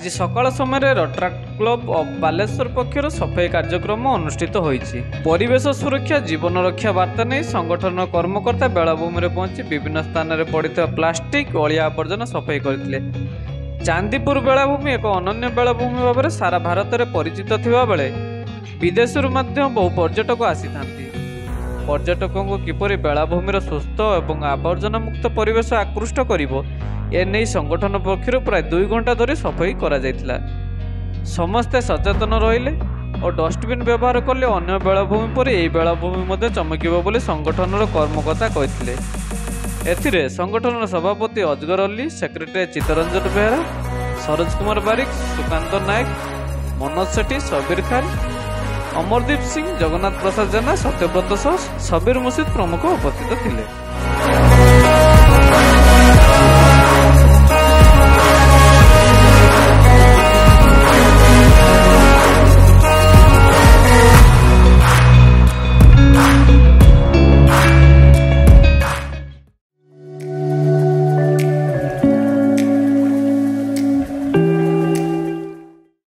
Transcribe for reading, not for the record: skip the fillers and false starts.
आज सकाळ समय रोटराक्ट क्लब ऑफ बालेश्वर पक्षर सफाई कार्यक्रम अनुष्ठित होईछि। परिवेश सुरक्षा जीवन रक्षा वार्ता नहीं संगठन कर्मकर्ता बेलाभूमि में पहुंची विभिन्न स्थान में पड़ता प्लास्टिक अलिया आवर्जना सफाई करथिले। चांदीपुर बेलाभूमि एक अनन्य बेलाभूमि भाव में सारा भारत में परिचित थिबा बेले विदेशरू मध्य बहु पर्यटक आसीथांती। पर्यटकों को किपरि बेलाभूमिर सुस्थ और आवर्जना मुक्त परिवेश आकृष्ट करिवो एने संगठन पक्षर प्राय 2 घंटा धरी सफाई करा जायतिला। समस्ते सचेतन रहिले और डस्टबिन व्यवहार कले अन्य बेलाभूमि पर यही बेलाभूमि मध्य चमकिबो बोली संगठनर कर्मकर्ता कहिथिले। एथिरे संगठनर सभापति अजगर अली, सेक्रेटरी चित्तरंजन बेहरा, सरोज कुमार बारिक, सुकांत नायक, मनोज सेठी, सबीर खान, अमरदीप सिंह, जगन्नाथ प्रसाद जेना, सत्यव्रत सबीर मुर्शिद प्रमुख उपस्थित थिले।